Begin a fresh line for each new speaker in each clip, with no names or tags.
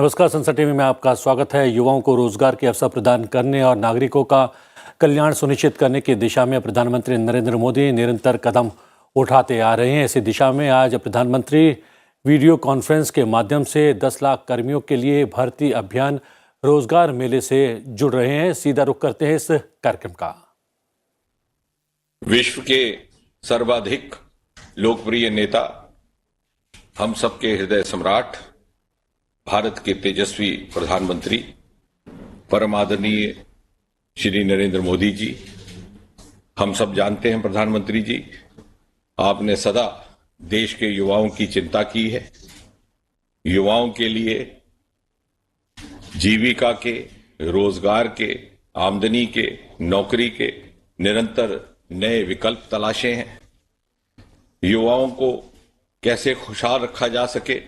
नमस्कार, संसद टीवी में आपका स्वागत है। युवाओं को रोजगार के अवसर प्रदान करने और नागरिकों का कल्याण सुनिश्चित करने की दिशा में प्रधानमंत्री नरेंद्र मोदी निरंतर कदम उठाते आ रहे हैं। इसी दिशा में आज प्रधानमंत्री वीडियो कॉन्फ्रेंस के माध्यम से 10 लाख कर्मियों के लिए भर्ती अभियान रोजगार मेले से जुड़ रहे हैं। सीधा रुख करते हैं इस कार्यक्रम का।
विश्व के सर्वाधिक लोकप्रिय नेता, हम सबके हृदय सम्राट, भारत के तेजस्वी प्रधानमंत्री परम आदरणीय श्री नरेंद्र मोदी जी, हम सब जानते हैं प्रधानमंत्री जी, आपने सदा देश के युवाओं की चिंता की है। युवाओं के लिए जीविका के, रोजगार के, आमदनी के, नौकरी के निरंतर नए विकल्प तलाशे हैं। युवाओं को कैसे खुशहाल रखा जा सके,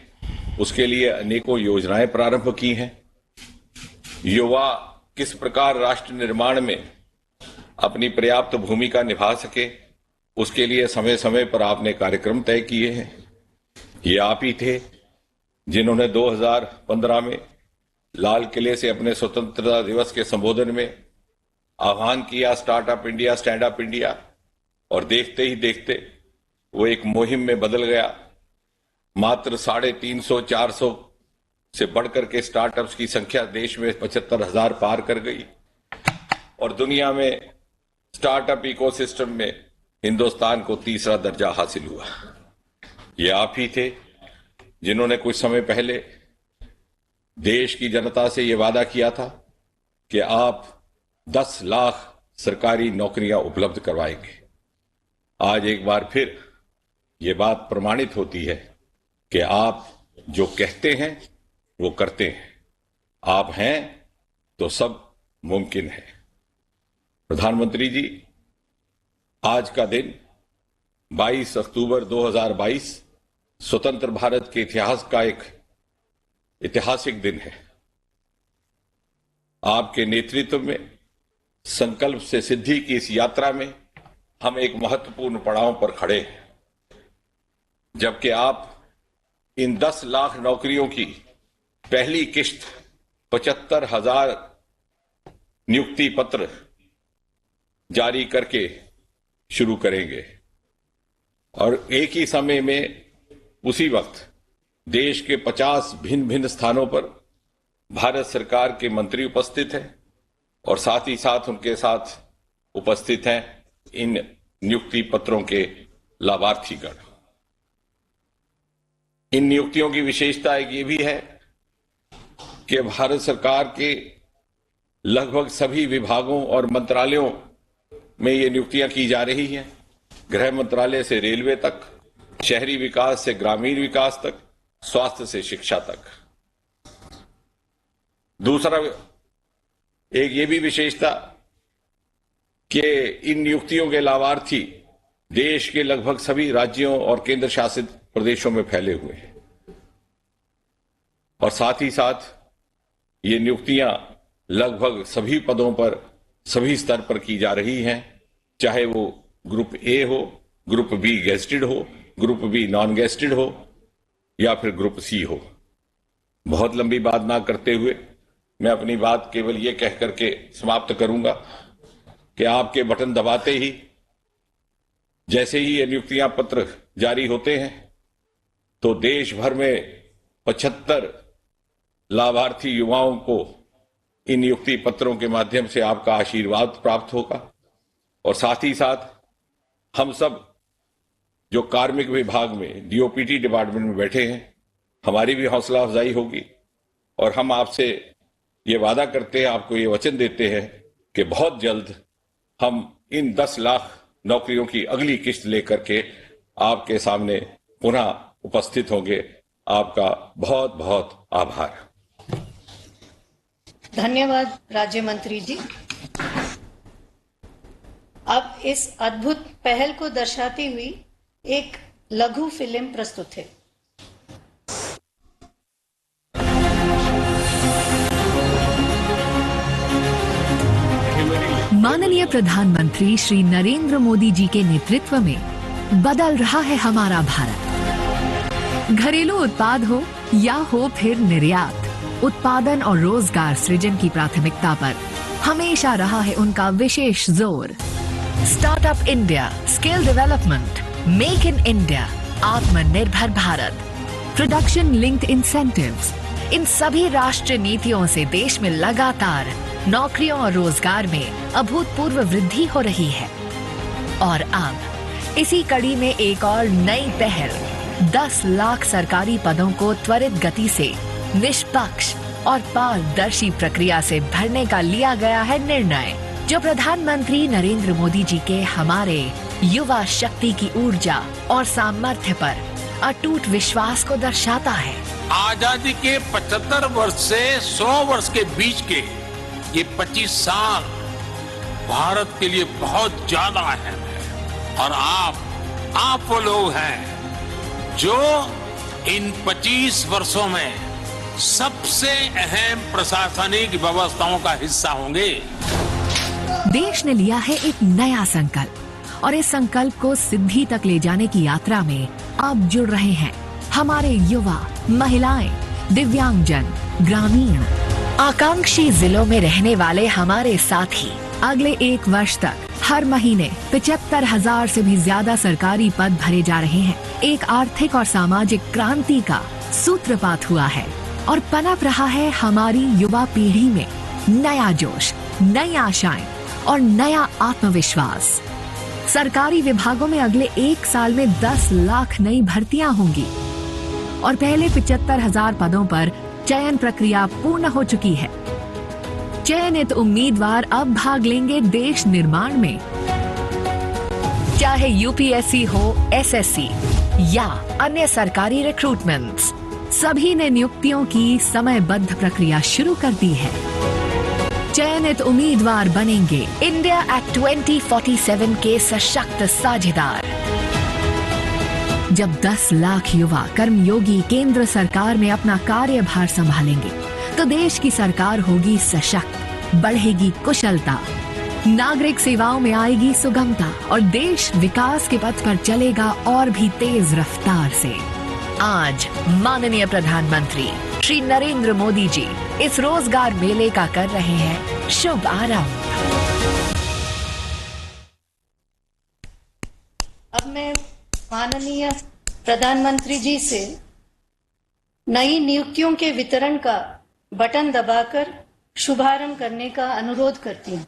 उसके लिए अनेकों योजनाएं प्रारंभ की हैं। युवा किस प्रकार राष्ट्र निर्माण में अपनी पर्याप्त भूमिका निभा सके, उसके लिए समय समय पर आपने कार्यक्रम तय किए हैं। ये आप ही थे जिन्होंने 2015 में लाल किले से अपने स्वतंत्रता दिवस के संबोधन में आह्वान किया startup India, stand up India, और देखते ही देखते वो एक मुहिम में बदल गया। मात्र 350-400 से बढ़कर के स्टार्टअप्स की संख्या देश में 75,000 पार कर गई और दुनिया में स्टार्टअप इकोसिस्टम में हिंदुस्तान को तीसरा दर्जा हासिल हुआ। ये आप ही थे जिन्होंने कुछ समय पहले देश की जनता से यह वादा किया था कि आप 10 लाख सरकारी नौकरियां उपलब्ध करवाएंगे। आज एक बार फिर ये बात प्रमाणित होती है कि आप जो कहते हैं वो करते हैं। आप हैं तो सब मुमकिन है। प्रधानमंत्री जी, आज का दिन 22 अक्टूबर 2022 स्वतंत्र भारत के इतिहास का एक ऐतिहासिक दिन है। आपके नेतृत्व में संकल्प से सिद्धि की इस यात्रा में हम एक महत्वपूर्ण पड़ाव पर खड़े हैं, जबकि आप इन 10 लाख नौकरियों की पहली किश्त 75,000 नियुक्ति पत्र जारी करके शुरू करेंगे और एक ही समय में उसी वक्त देश के 50 भिन्न भिन्न स्थानों पर भारत सरकार के मंत्री उपस्थित हैं और साथ ही साथ उनके साथ उपस्थित हैं इन नियुक्ति पत्रों के लाभार्थीगण। इन नियुक्तियों की विशेषता एक ये भी है कि भारत सरकार के लगभग सभी विभागों और मंत्रालयों में ये नियुक्तियां की जा रही हैं। गृह मंत्रालय से रेलवे तक, शहरी विकास से ग्रामीण विकास तक, स्वास्थ्य से शिक्षा तक। दूसरा एक ये भी विशेषता कि इन नियुक्तियों के लाभार्थी देश के लगभग सभी राज्यों और केंद्र शासित प्रदेशों में फैले हुए हैं और साथ ही साथ ये नियुक्तियां लगभग सभी पदों पर, सभी स्तर पर की जा रही हैं, चाहे वो ग्रुप ए हो, ग्रुप बी गेस्टेड हो, ग्रुप बी नॉन गेस्टेड हो या फिर ग्रुप सी हो। बहुत लंबी बात ना करते हुए मैं अपनी बात केवल ये कह करके समाप्त करूंगा कि आपके बटन दबाते ही जैसे ही ये नियुक्तियां पत्र जारी होते हैं तो देश भर में 75 लाभार्थी युवाओं को इन नियुक्ति पत्रों के माध्यम से आपका आशीर्वाद प्राप्त होगा और साथ ही साथ हम सब जो कार्मिक विभाग में डीओपीटी डिपार्टमेंट में बैठे हैं, हमारी भी हौसला अफजाई होगी और हम आपसे ये वादा करते हैं, आपको ये वचन देते हैं कि बहुत जल्द हम इन 10 लाख नौकरियों की अगली किश्त लेकर के आपके सामने पुनः उपस्थित होंगे। आपका बहुत बहुत आभार।
धन्यवाद राज्य मंत्री जी। अब इस अद्भुत पहल को दर्शाती हुई एक लघु फिल्म प्रस्तुत है।
माननीय प्रधानमंत्री श्री नरेंद्र मोदी जी के नेतृत्व में बदल रहा है हमारा भारत। घरेलू उत्पाद हो या हो फिर निर्यात, उत्पादन और रोजगार सृजन की प्राथमिकता पर हमेशा रहा है उनका विशेष जोर। Startup India, skill development, make in India, आत्मनिर्भर भारत, प्रोडक्शन लिंक्ड इंसेंटिव्स, इन सभी राष्ट्रीय नीतियों से देश में लगातार नौकरियों और रोजगार में अभूतपूर्व वृद्धि हो रही है। और अब इसी कड़ी में एक और नई पहल, 10 लाख सरकारी पदों को त्वरित गति से निष्पक्ष और पारदर्शी प्रक्रिया से भरने का लिया गया है निर्णय, जो प्रधानमंत्री नरेंद्र मोदी जी के हमारे युवा शक्ति की ऊर्जा और सामर्थ्य पर अटूट विश्वास को दर्शाता है।
आजादी के 75 वर्ष से 100 वर्ष के बीच के ये 25 साल भारत के लिए बहुत ज्यादा अहम है। और आप वो लोग हैं जो इन 25 वर्षों में सबसे अहम प्रशासनिक व्यवस्थाओं का हिस्सा होंगे।
देश ने लिया है एक नया संकल्प और इस संकल्प को सिद्धि तक ले जाने की यात्रा में अब जुड़ रहे हैं हमारे युवा, महिलाएं, दिव्यांगजन, ग्रामीण, आकांक्षी जिलों में रहने वाले हमारे साथी। अगले 1 वर्ष तक हर महीने 75,000 से भी ज्यादा सरकारी पद भरे जा रहे हैं। एक आर्थिक और सामाजिक क्रांति का सूत्रपात हुआ है और पनप रहा है हमारी युवा पीढ़ी में नया जोश, नई आशाएं और नया आत्मविश्वास। सरकारी विभागों में अगले 1 साल में 10 लाख नई भर्तियां होंगी और पहले 75,000 पदों पर चयन प्रक्रिया पूर्ण हो चुकी है। चयनित उम्मीदवार अब भाग लेंगे देश निर्माण में। चाहे यूपीएससी हो, एसएससी या अन्य सरकारी रिक्रूटमेंट्स, सभी ने नियुक्तियों की समयबद्ध प्रक्रिया शुरू कर दी है। चयनित उम्मीदवार बनेंगे इंडिया एक्ट 2047 के सशक्त साझेदार। जब 10 लाख युवा कर्मयोगी केंद्र सरकार में अपना कार्यभार संभालेंगे तो देश की सरकार होगी सशक्त, बढ़ेगी कुशलता, नागरिक सेवाओं में आएगी सुगमता और देश विकास के पथ पर चलेगा और भी तेज रफ्तार से। आज माननीय प्रधानमंत्री श्री नरेंद्र मोदी जी इस रोजगार मेले का कर रहे हैं शुभ आरंभ।
अब मैं माननीय प्रधानमंत्री जी से नई नियुक्तियों के वितरण का बटन दबाकर शुभारंभ करने का अनुरोध करती हूं।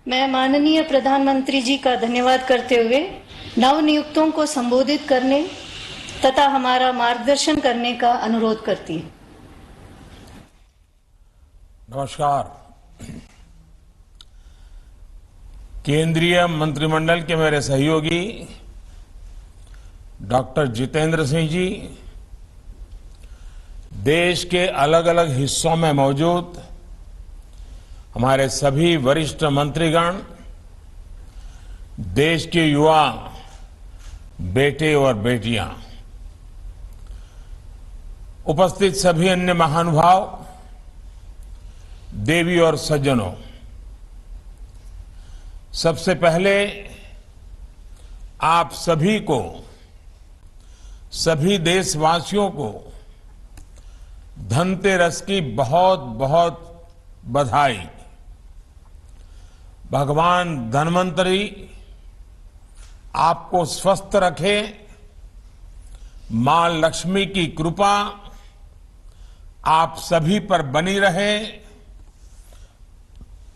मैं माननीय प्रधानमंत्री जी का धन्यवाद करते हुए नवनियुक्तों को संबोधित करने तथा हमारा मार्गदर्शन करने का अनुरोध करती हूं।
नमस्कार। केंद्रीय मंत्रिमंडल के मेरे सहयोगी डॉक्टर जितेंद्र सिंह जी, देश के अलग अलग हिस्सों में मौजूद हमारे सभी वरिष्ठ मंत्रीगण, देश के युवा बेटे और बेटियां, उपस्थित सभी अन्य महानुभाव, देवी और सज्जनों, सबसे पहले आप सभी को, सभी देशवासियों को धनतेरस की बहुत बहुत बधाई। भगवान धन्वंतरी आपको स्वस्थ रखे, मां लक्ष्मी की कृपा आप सभी पर बनी रहे,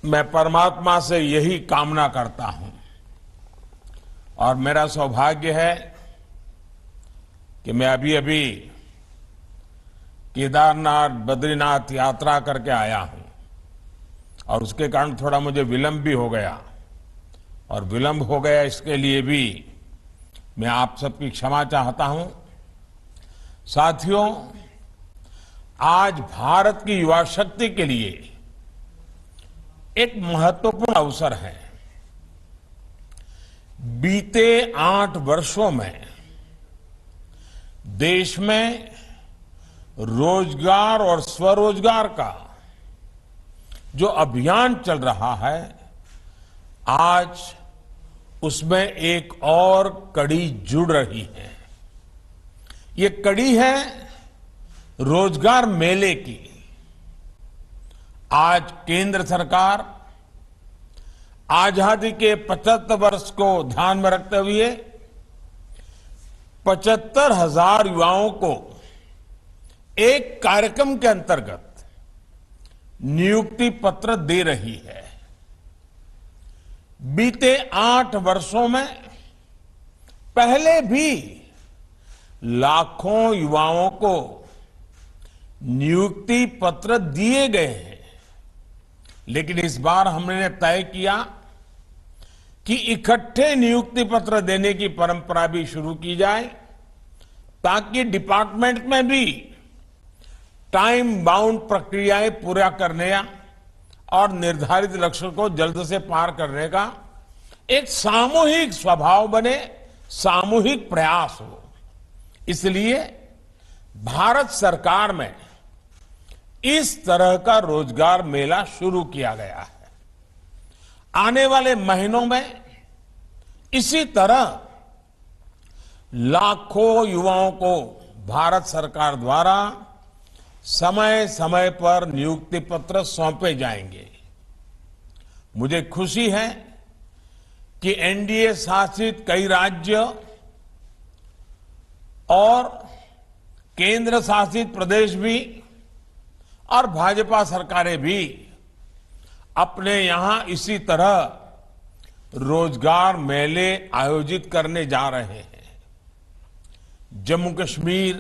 मैं परमात्मा से यही कामना करता हूं। और मेरा सौभाग्य है कि मैं अभी अभी केदारनाथ बद्रीनाथ यात्रा करके आया हूं और उसके कारण थोड़ा मुझे विलंब भी हो गया, और विलंब हो गया इसके लिए भी मैं आप सबकी क्षमा चाहता हूं। साथियों, आज भारत की युवा शक्ति के लिए एक महत्वपूर्ण अवसर है। बीते 8 वर्षों में देश में रोजगार और स्वरोजगार का जो अभियान चल रहा है, आज उसमें एक और कड़ी जुड़ रही है। ये कड़ी है रोजगार मेले की। आज केंद्र सरकार आजादी के 75 वर्ष को ध्यान में रखते हुए 75,000 युवाओं को एक कार्यक्रम के अंतर्गत नियुक्ति पत्र दे रही है। बीते 8 वर्षों में पहले भी लाखों युवाओं को नियुक्ति पत्र दिए गए हैं, लेकिन इस बार हमने तय किया कि इकट्ठे नियुक्ति पत्र देने की परंपरा भी शुरू की जाए, ताकि डिपार्टमेंट में भी टाइम बाउंड प्रक्रियाएं पूरा करने और निर्धारित लक्ष्य को जल्द से पार करने का एक सामूहिक स्वभाव बने, सामूहिक प्रयास हो। इसलिए भारत सरकार में इस तरह का रोजगार मेला शुरू किया गया है। आने वाले महीनों में इसी तरह लाखों युवाओं को भारत सरकार द्वारा समय समय पर नियुक्ति पत्र सौंपे जाएंगे। मुझे खुशी है कि एनडीए शासित कई राज्य और केंद्र शासित प्रदेश भी और भाजपा सरकारें भी अपने यहां इसी तरह रोजगार मेले आयोजित करने जा रहे हैं। जम्मू कश्मीर,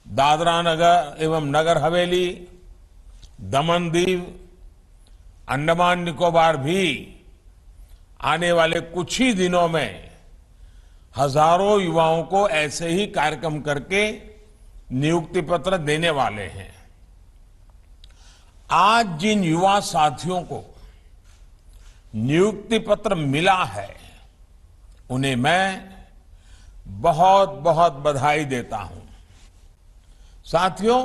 दादरा नगर एवं नगर हवेली, दमन दीव, अंडमान निकोबार भी आने वाले कुछ ही दिनों में हजारों युवाओं को ऐसे ही कार्यक्रम करके नियुक्ति पत्र देने वाले हैं। आज जिन युवा साथियों को नियुक्ति पत्र मिला है, उन्हें मैं बहुत बहुत बधाई देता हूं। साथियों,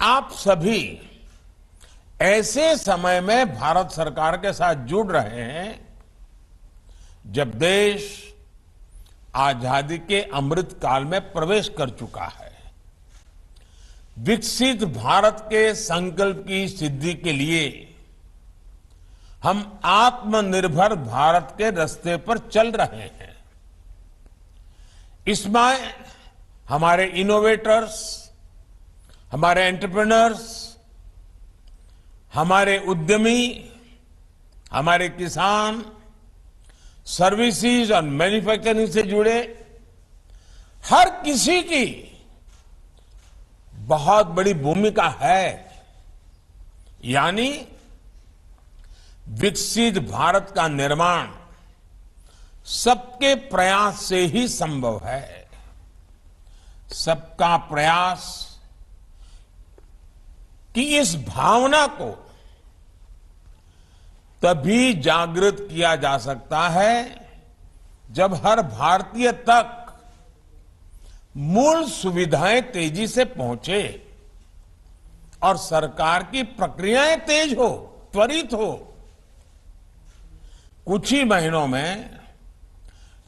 आप सभी ऐसे समय में भारत सरकार के साथ जुड़ रहे हैं जब देश आजादी के अमृत काल में प्रवेश कर चुका है। विकसित भारत के संकल्प की सिद्धि के लिए हम आत्मनिर्भर भारत के रास्ते पर चल रहे हैं। इसमें हमारे इनोवेटर्स, हमारे एंटरप्रेन्योर्स, हमारे उद्यमी, हमारे किसान, सर्विसेज और मैन्युफैक्चरिंग से जुड़े हर किसी की बहुत बड़ी भूमिका है। यानी विकसित भारत का निर्माण सबके प्रयास से ही संभव है। सबका प्रयास कि इस भावना को तभी जागृत किया जा सकता है जब हर भारतीय तक मूल सुविधाएं तेजी से पहुंचे और सरकार की प्रक्रियाएं तेज हो, त्वरित हो। कुछ ही महीनों में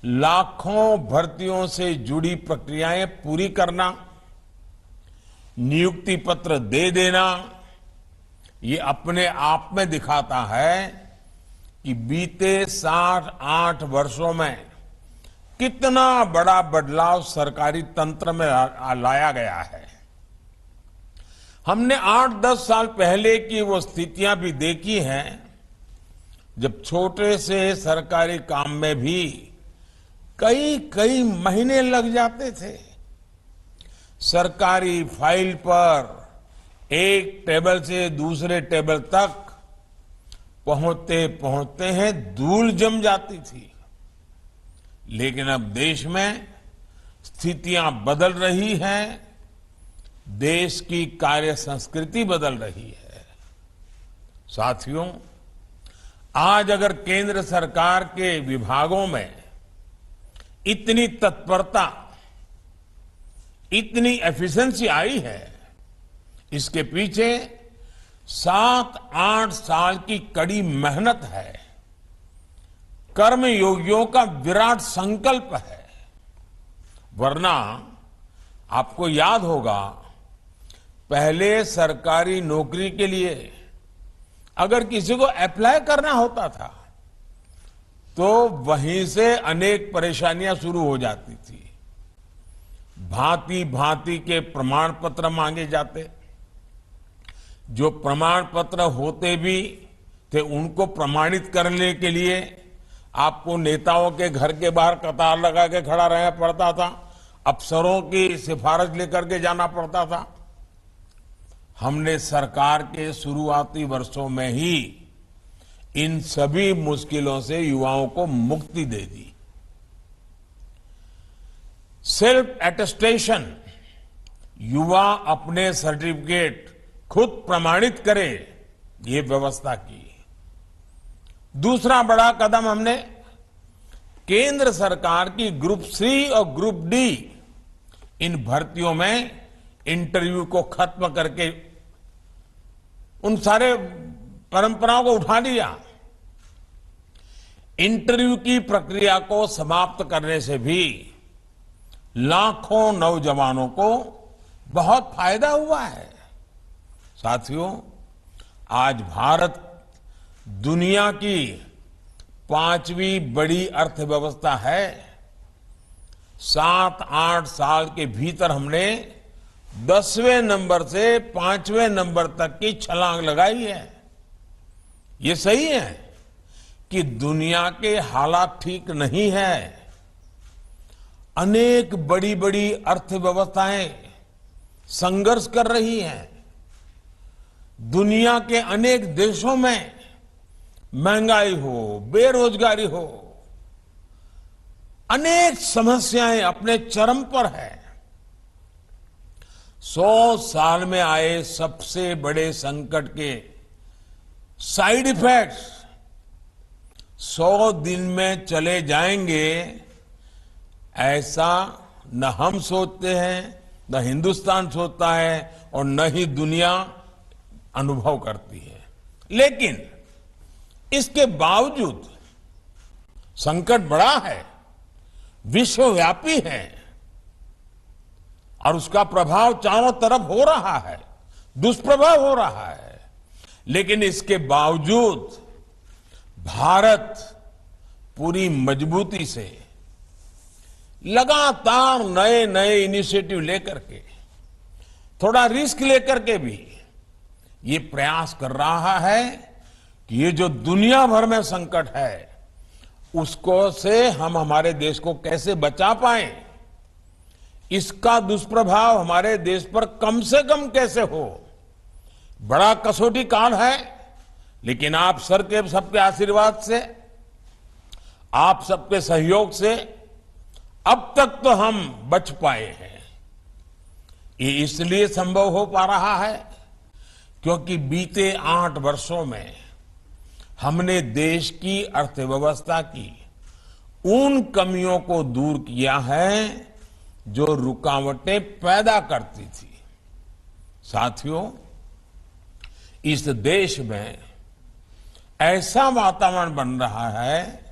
लाखों भर्तियों से जुड़ी प्रक्रियाएं पूरी करना, नियुक्ति पत्र दे देना, ये अपने आप में दिखाता है कि बीते 7-8 वर्षों में कितना बड़ा बदलाव सरकारी तंत्र में लाया गया है। हमने 8-10 साल पहले की वो स्थितियां भी देखी हैं जब छोटे से सरकारी काम में भी कई महीने लग जाते थे। सरकारी फाइल पर एक टेबल से दूसरे टेबल तक पहुंचते पहुंचते हैं धूल जम जाती थी। लेकिन अब देश में स्थितियां बदल रही हैं, देश की कार्य संस्कृति बदल रही है। साथियों, आज अगर केंद्र सरकार के विभागों में इतनी तत्परता, इतनी एफिशिएंसी आई है, इसके पीछे 7-8 साल की कड़ी मेहनत है, कर्मयोगियों का विराट संकल्प है। वरना आपको याद होगा, पहले सरकारी नौकरी के लिए अगर किसी को अप्लाई करना होता था तो वहीं से अनेक परेशानियां शुरू हो जाती थी। भांति भांति के प्रमाण पत्र मांगे जाते, जो प्रमाण पत्र होते भी थे उनको प्रमाणित करने के लिए आपको नेताओं के घर के बाहर कतार लगा के खड़ा रहना पड़ता था, अफसरों की सिफारिश लेकर के जाना पड़ता था। हमने सरकार के शुरुआती वर्षों में ही इन सभी मुश्किलों से युवाओं को मुक्ति दे दी। सेल्फ एटेस्टेशन, युवा अपने सर्टिफिकेट खुद प्रमाणित करे, ये व्यवस्था की। दूसरा बड़ा कदम हमने केंद्र सरकार की ग्रुप सी और ग्रुप डी इन भर्तियों में इंटरव्यू को खत्म करके उन सारे परंपराओं को उठा लिया। इंटरव्यू की प्रक्रिया को समाप्त करने से भी लाखों नौजवानों को बहुत फायदा हुआ है। साथियों, आज भारत दुनिया की 5वीं बड़ी अर्थव्यवस्था है। 7-8 साल के भीतर हमने 10वें नंबर से 5वें नंबर तक की छलांग लगाई है। ये सही है कि दुनिया के हालात ठीक नहीं है। अनेक बड़ी बड़ी अर्थव्यवस्थाएं संघर्ष कर रही हैं। दुनिया के अनेक देशों में महंगाई हो, बेरोजगारी हो, अनेक समस्याएं अपने चरम पर है। 100 साल में आए सबसे बड़े संकट के साइड इफेक्ट्स 100 दिन में चले जाएंगे, ऐसा न हम सोचते हैं, न हिंदुस्तान सोचता है और न ही दुनिया अनुभव करती है। लेकिन इसके बावजूद संकट बड़ा है, विश्वव्यापी है और उसका प्रभाव चारों तरफ हो रहा है, दुष्प्रभाव हो रहा है। लेकिन इसके बावजूद भारत पूरी मजबूती से लगातार नए नए इनिशिएटिव लेकर के, थोड़ा रिस्क लेकर के भी ये प्रयास कर रहा है कि ये जो दुनिया भर में संकट है उसको से हम हमारे देश को कैसे बचा पाएं, इसका दुष्प्रभाव हमारे देश पर कम से कम कैसे हो। बड़ा कसौटी काल है, लेकिन आप सबके आशीर्वाद से, आप सबके सहयोग से अब तक तो हम बच पाए हैं। ये इसलिए संभव हो पा रहा है क्योंकि बीते 8 वर्षों में हमने देश की अर्थव्यवस्था की उन कमियों को दूर किया है जो रुकावटें पैदा करती थी। साथियों, इस देश में ऐसा वातावरण बन रहा है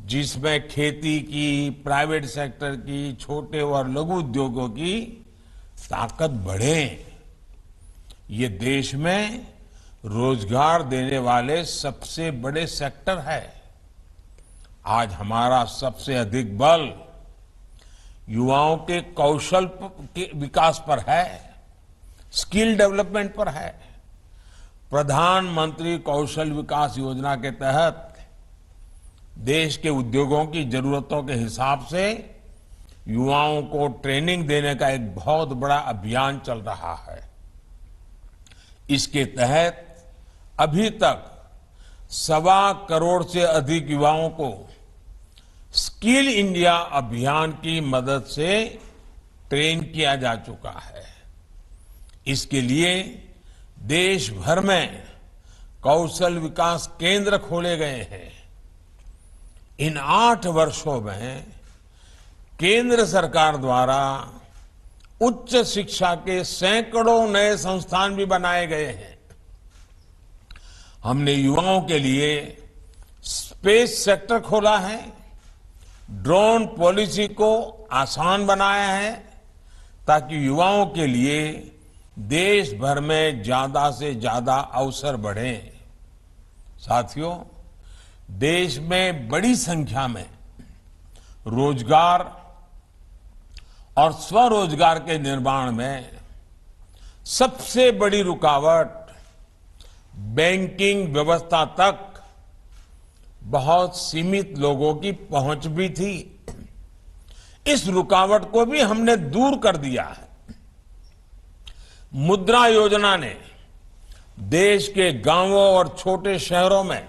जिसमें खेती की, प्राइवेट सेक्टर की, छोटे और लघु उद्योगों की ताकत बढ़े। ये देश में रोजगार देने वाले सबसे बड़े सेक्टर है। आज हमारा सबसे अधिक बल युवाओं के कौशल के विकास पर है, स्किल डेवलपमेंट पर है। प्रधानमंत्री कौशल विकास योजना के तहत देश के उद्योगों की जरूरतों के हिसाब से युवाओं को ट्रेनिंग देने का एक बहुत बड़ा अभियान चल रहा है। इसके तहत अभी तक 1.25 करोड़ से अधिक युवाओं को स्किल इंडिया अभियान की मदद से ट्रेन किया जा चुका है। इसके लिए देश भर में कौशल विकास केंद्र खोले गए हैं। इन 8 वर्षों में केंद्र सरकार द्वारा उच्च शिक्षा के सैकड़ों नए संस्थान भी बनाए गए हैं। हमने युवाओं के लिए स्पेस सेक्टर खोला है, ड्रोन पॉलिसी को आसान बनाया है ताकि युवाओं के लिए देश भर में ज्यादा से ज्यादा अवसर बढ़े। साथियों, देश में बड़ी संख्या में रोजगार और स्वरोजगार के निर्माण में सबसे बड़ी रुकावट बैंकिंग व्यवस्था तक बहुत सीमित लोगों की पहुंच भी थी। इस रुकावट को भी हमने दूर कर दिया है। मुद्रा योजना ने देश के गांवों और छोटे शहरों में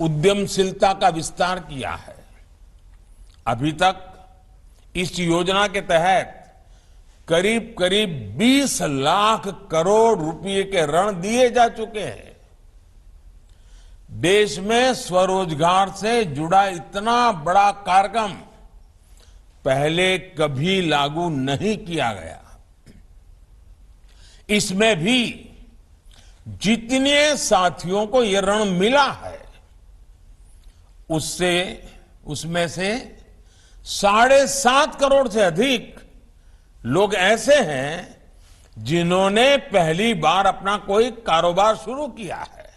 उद्यमशीलता का विस्तार किया है। अभी तक इस योजना के तहत करीब करीब 20 लाख करोड़ रुपए के ऋण दिए जा चुके हैं। देश में स्वरोजगार से जुड़ा इतना बड़ा कार्यक्रम पहले कभी लागू नहीं किया गया। इसमें भी जितने साथियों को यह ऋण मिला है उसमें से 7.5 करोड़ से अधिक लोग ऐसे हैं जिन्होंने पहली बार अपना कोई कारोबार शुरू किया है,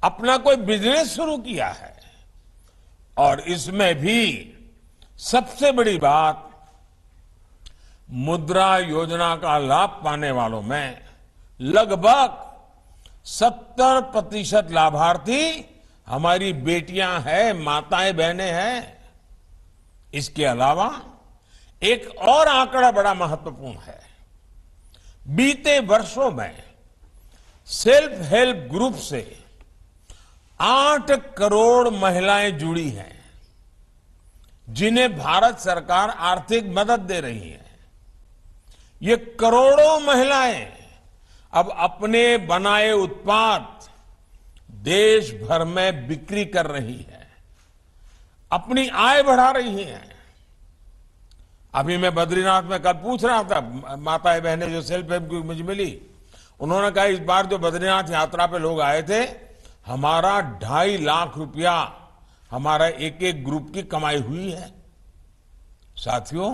अपना कोई बिजनेस शुरू किया है। और इसमें भी सबसे बड़ी बात, मुद्रा योजना का लाभ पाने वालों में लगभग 70% लाभार्थी हमारी बेटियां हैं, माताएं बहनें हैं। इसके अलावा एक और आंकड़ा बड़ा महत्वपूर्ण है। बीते वर्षों में सेल्फ हेल्प ग्रुप से 8 करोड़ महिलाएं जुड़ी हैं, जिन्हें भारत सरकार आर्थिक मदद दे रही है। ये करोड़ों महिलाएं अब अपने बनाए उत्पाद देश भर में बिक्री कर रही है, अपनी आय बढ़ा रही हैं। अभी मैं बद्रीनाथ में कल पूछ रहा था, माताएं बहनें जो सेल्फ हेल्प ग्रुप मुझे मिली, उन्होंने कहा इस बार जो बद्रीनाथ यात्रा पे लोग आए थे, हमारा 2.5 लाख रुपया हमारा एक एक ग्रुप की कमाई हुई है। साथियों,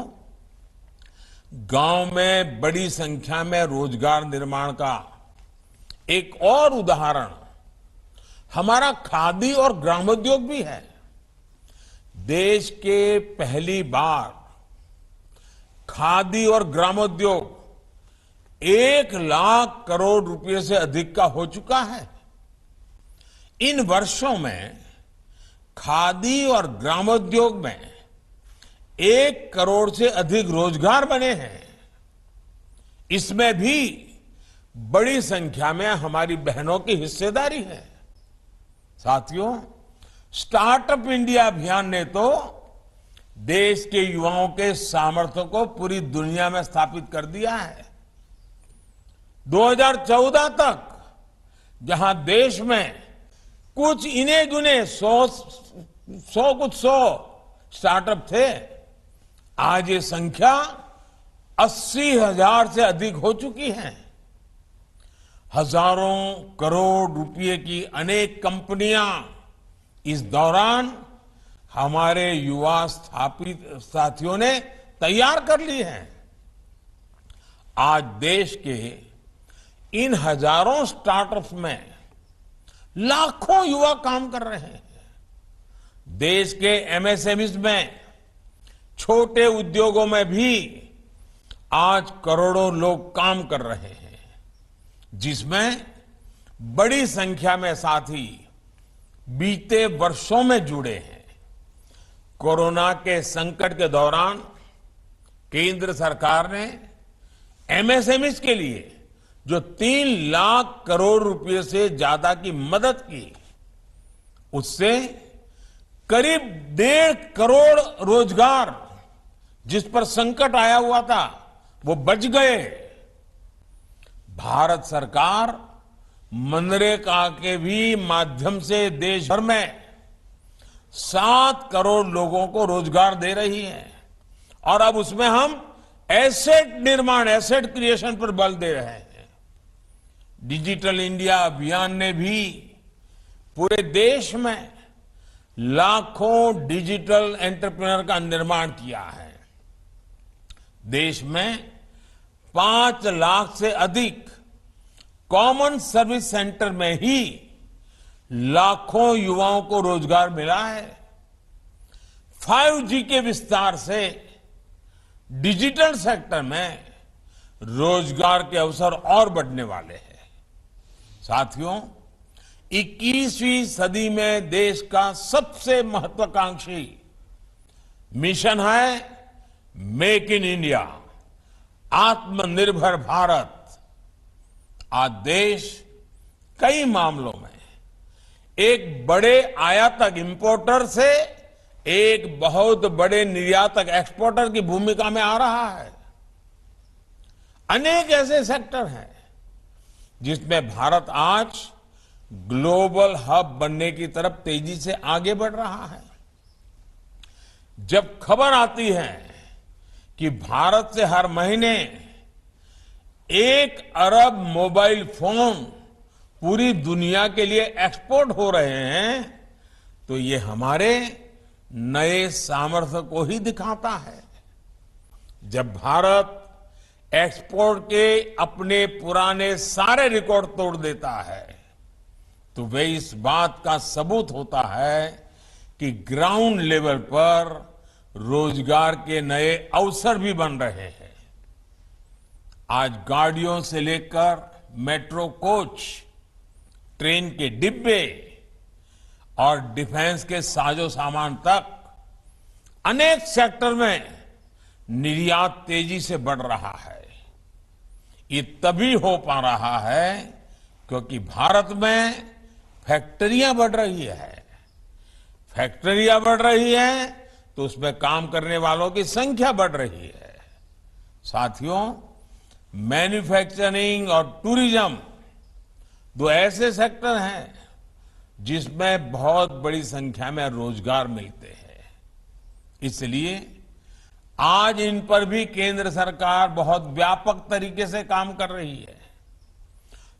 गांव में बड़ी संख्या में रोजगार निर्माण का एक और उदाहरण हमारा खादी और ग्रामोद्योग भी है। देश के पहली बार खादी और ग्रामोद्योग 1 लाख करोड़ रुपए से अधिक का हो चुका है। इन वर्षों में खादी और ग्रामोद्योग में 1 करोड़ से अधिक रोजगार बने हैं। इसमें भी बड़ी संख्या में हमारी बहनों की हिस्सेदारी है। साथियों, स्टार्टअप इंडिया अभियान ने तो देश के युवाओं के सामर्थ्य को पूरी दुनिया में स्थापित कर दिया है। 2014 तक जहां देश में कुछ इने गुने 100 स्टार्टअप थे, आज ये संख्या 80,000 से अधिक हो चुकी है। हजारों करोड़ रुपए की अनेक कंपनियां इस दौरान हमारे युवा स्थापित साथियों ने तैयार कर ली हैं। आज देश के इन हजारों स्टार्टअप्स में लाखों युवा काम कर रहे हैं। देश के एमएसएमईज में, छोटे उद्योगों में भी आज करोड़ों लोग काम कर रहे हैं, जिसमें बड़ी संख्या में साथी बीते वर्षों में जुड़े हैं। कोरोना के संकट के दौरान केंद्र सरकार ने एमएसएमईज के लिए जो 3 लाख करोड़ रुपए से ज्यादा की मदद की, उससे करीब 1.5 करोड़ रोजगार जिस पर संकट आया हुआ था वो बच गए। भारत सरकार मनरेगा के भी माध्यम से देश भर में 7 करोड़ लोगों को रोजगार दे रही है और अब उसमें हम एसेट निर्माण, एसेट क्रिएशन पर बल दे रहे हैं। डिजिटल इंडिया अभियान ने भी पूरे देश में लाखों डिजिटल एंटरप्रेन्योर का निर्माण किया है। देश में 5 लाख से अधिक कॉमन सर्विस सेंटर में ही लाखों युवाओं को रोजगार मिला है। 5G के विस्तार से डिजिटल सेक्टर में रोजगार के अवसर और बढ़ने वाले हैं। साथियों, 21वीं सदी में देश का सबसे महत्वाकांक्षी मिशन है मेक इन इंडिया, आत्मनिर्भर भारत। आज देश कई मामलों में एक बड़े आयातक इंपोर्टर से एक बहुत बड़े निर्यातक एक्सपोर्टर की भूमिका में आ रहा है। अनेक ऐसे सेक्टर हैं जिसमें भारत आज ग्लोबल हब बनने की तरफ तेजी से आगे बढ़ रहा है। जब खबर आती है कि भारत से हर महीने 1 अरब मोबाइल फोन पूरी दुनिया के लिए एक्सपोर्ट हो रहे हैं, तो ये हमारे नए सामर्थ्य को ही दिखाता है। जब भारत एक्सपोर्ट के अपने पुराने सारे रिकॉर्ड तोड़ देता है, तो वे इस बात का सबूत होता है कि ग्राउंड लेवल पर रोजगार के नए अवसर भी बन रहे हैं। आज गाड़ियों से लेकर मेट्रो कोच, ट्रेन के डिब्बे और डिफेंस के साजो सामान तक अनेक सेक्टर में निर्यात तेजी से बढ़ रहा है। ये तभी हो पा रहा है क्योंकि भारत में फैक्ट्रियां बढ़ रही है। फैक्ट्रियां बढ़ रही है तो उसमें काम करने वालों की संख्या बढ़ रही है। साथियों, मैन्युफैक्चरिंग और टूरिज्म 2 ऐसे सेक्टर हैं जिसमें बहुत बड़ी संख्या में रोजगार मिलते हैं। इसलिए आज इन पर भी केंद्र सरकार बहुत व्यापक तरीके से काम कर रही है।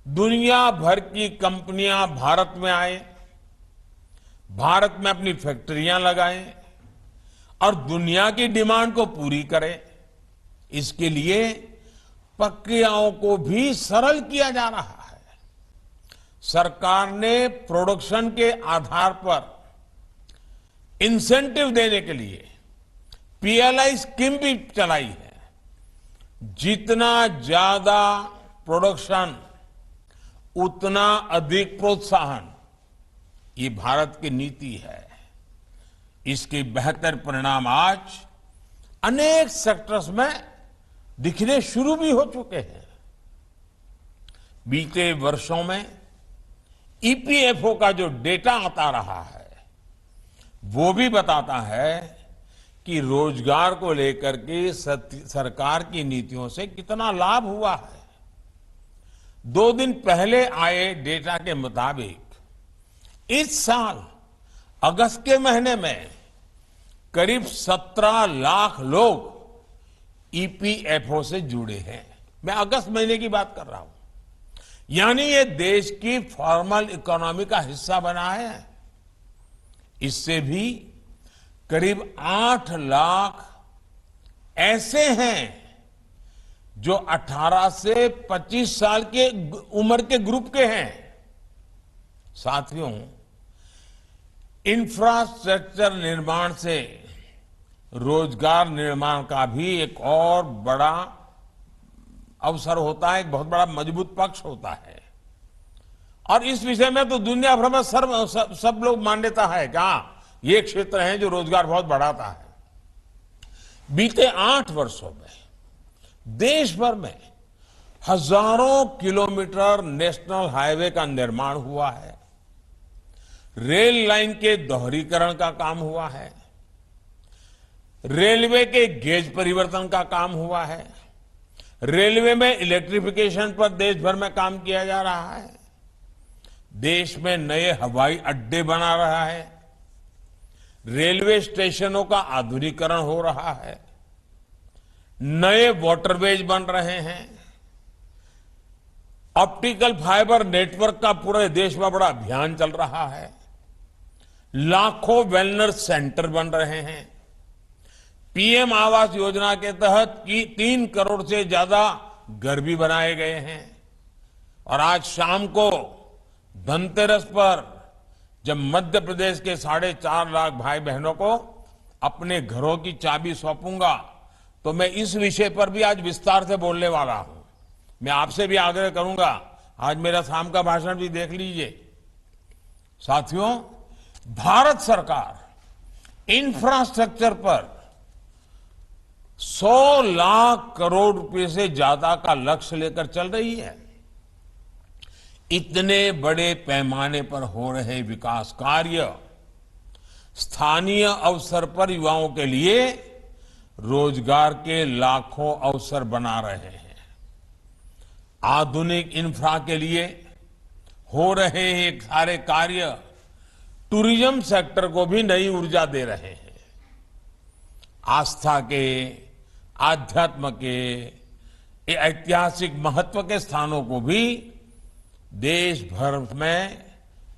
दुनिया भर की कंपनियां भारत में आए, भारत में अपनी फैक्ट्रियां लगाएं और दुनिया की डिमांड को पूरी करें। इसके लिए प्रक्रियाओं को भी सरल किया जा रहा है। सरकार ने प्रोडक्शन के आधार पर इंसेंटिव देने के लिए पीएलआई स्कीम भी चलाई है। जितना ज्यादा प्रोडक्शन उतना अधिक प्रोत्साहन, ये भारत की नीति है। इसके बेहतर परिणाम आज अनेक सेक्टर्स में दिखने शुरू भी हो चुके हैं। बीते वर्षों में ईपीएफओ का जो डेटा आता रहा है वो भी बताता है कि रोजगार को लेकर के सरकार की नीतियों से कितना लाभ हुआ है। 2 दिन पहले आए डेटा के मुताबिक इस साल अगस्त के महीने में करीब 17 लाख लोग ईपीएफओ से जुड़े हैं। मैं अगस्त महीने की बात कर रहा हूं। यानी ये देश की फॉर्मल इकोनॉमी का हिस्सा बना है। इससे भी करीब 8 लाख ऐसे हैं जो 18 से 25 साल के उम्र के ग्रुप के हैं। साथियों, इंफ्रास्ट्रक्चर निर्माण से रोजगार निर्माण का भी एक और बड़ा अवसर होता है, एक बहुत बड़ा मजबूत पक्ष होता है। और इस विषय में तो दुनिया भर में सब लोग मान्यता है कि हाँ, ये क्षेत्र है जो रोजगार बहुत बढ़ाता है। बीते 8 वर्षों में देश भर में हजारों किलोमीटर नेशनल हाईवे का निर्माण हुआ है। रेल लाइन के दोहरीकरण का काम हुआ है। रेलवे के गेज परिवर्तन का काम हुआ है। रेलवे में इलेक्ट्रिफिकेशन पर देश भर में काम किया जा रहा है। देश में नए हवाई अड्डे बना रहा है। रेलवे स्टेशनों का आधुनिकीकरण हो रहा है। नए वाटरवेज बन रहे हैं। ऑप्टिकल फाइबर नेटवर्क का पूरे देश में बड़ा अभियान चल रहा है। लाखों वेलनेस सेंटर बन रहे हैं। पीएम आवास योजना के तहत 3 करोड़ से ज्यादा घर भी बनाए गए हैं। और आज शाम को धनतेरस पर जब मध्य प्रदेश के 4.5 लाख भाई बहनों को अपने घरों की चाबी सौंपूंगा तो मैं इस विषय पर भी आज विस्तार से बोलने वाला हूं। मैं आपसे भी आग्रह करूंगा, आज मेरा शाम का भाषण भी देख लीजिए। साथियों, भारत सरकार इंफ्रास्ट्रक्चर पर 100 लाख करोड़ रुपए से ज्यादा का लक्ष्य लेकर चल रही है। इतने बड़े पैमाने पर हो रहे विकास कार्य स्थानीय अवसर पर युवाओं के लिए रोजगार के लाखों अवसर बना रहे हैं। आधुनिक इंफ्रा के लिए हो रहे ये सारे कार्य टूरिज्म सेक्टर को भी नई ऊर्जा दे रहे हैं। आस्था के, आध्यात्म के, ऐतिहासिक महत्व के स्थानों को भी देश भर में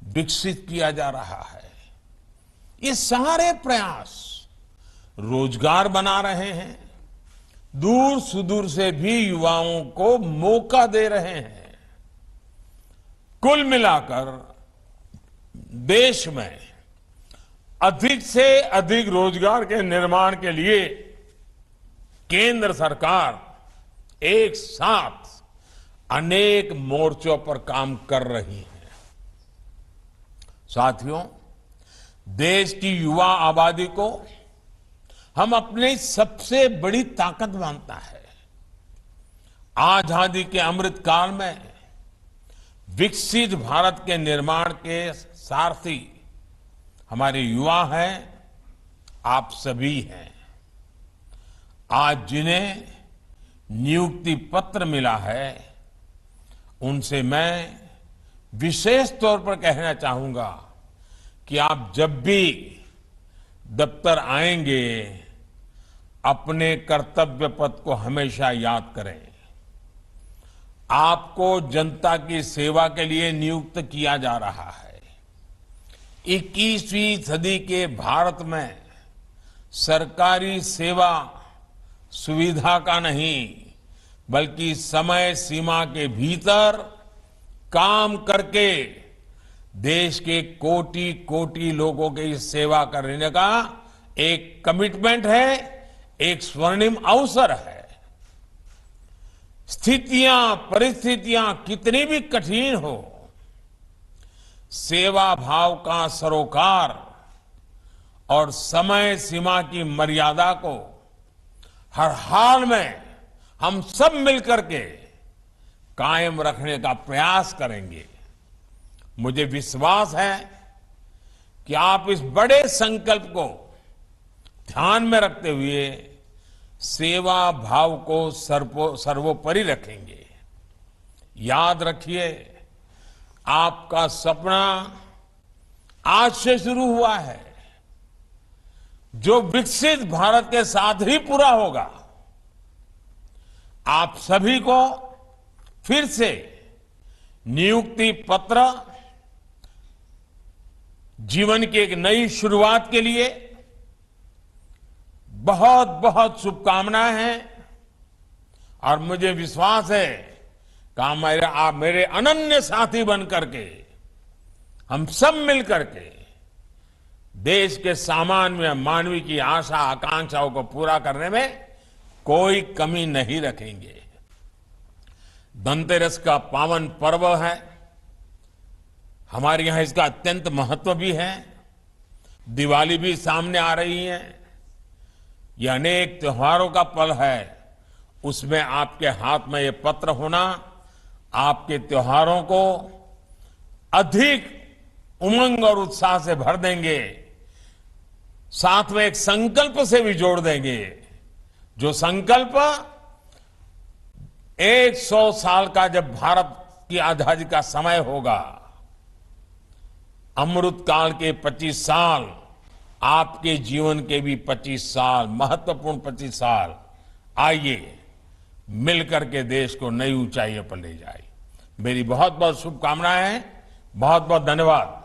विकसित किया जा रहा है। ये सारे प्रयास रोजगार बना रहे हैं। दूर सुदूर से भी युवाओं को मौका दे रहे हैं। कुल मिलाकर देश में अधिक से अधिक रोजगार के निर्माण के लिए केंद्र सरकार एक साथ अनेक मोर्चों पर काम कर रही है। साथियों, देश की युवा आबादी को हम अपनी सबसे बड़ी ताकत मानता है। आजादी के अमृत काल में विकसित भारत के निर्माण के सारथी हमारे युवा हैं, आप सभी हैं। आज जिन्हें नियुक्ति पत्र मिला है उनसे मैं विशेष तौर पर कहना चाहूंगा कि आप जब भी दफ्तर आएंगे अपने कर्तव्य पथ को हमेशा याद करें। आपको जनता की सेवा के लिए नियुक्त किया जा रहा है। 21वीं सदी के भारत में सरकारी सेवा सुविधा का नहीं बल्कि समय सीमा के भीतर काम करके देश के कोटि कोटि लोगों की सेवा करने का एक कमिटमेंट है, एक स्वर्णिम अवसर है। स्थितियां, परिस्थितियां कितनी भी कठिन हो, सेवा भाव का सरोकार और समय सीमा की मर्यादा को हर हाल में हम सब मिलकर के कायम रखने का प्रयास करेंगे। मुझे विश्वास है कि आप इस बड़े संकल्प को ध्यान में रखते हुए सेवा भाव को सर्वोपरि रखेंगे। याद रखिए, आपका सपना आज से शुरू हुआ है, जो विकसित भारत के साथ ही पूरा होगा। आप सभी को फिर से नियुक्ति पत्र जीवन की एक नई शुरुआत के लिए बहुत बहुत शुभकामनाएं हैं। और मुझे विश्वास है कि आप मेरे अनन्य साथी बन करके हम सब मिलकर के देश के सामान्य मानवी की आशा आकांक्षाओं को पूरा करने में कोई कमी नहीं रखेंगे। धनतेरस का पावन पर्व है, हमारे यहां इसका अत्यंत महत्व भी है। दिवाली भी सामने आ रही है। यह अनेक त्योहारों का पल है, उसमें आपके हाथ में यह पत्र होना आपके त्योहारों को अधिक उमंग और उत्साह से भर देंगे। साथ में एक संकल्प से भी जोड़ देंगे, जो संकल्प 100 साल का जब भारत की आजादी का समय होगा, अमृत काल के 25 साल, आपके जीवन के भी 25 साल, महत्वपूर्ण 25 साल, आइए मिलकर के देश को नई ऊंचाइयों पर ले जाए। मेरी बहुत बहुत शुभकामनाएं हैं। बहुत बहुत धन्यवाद।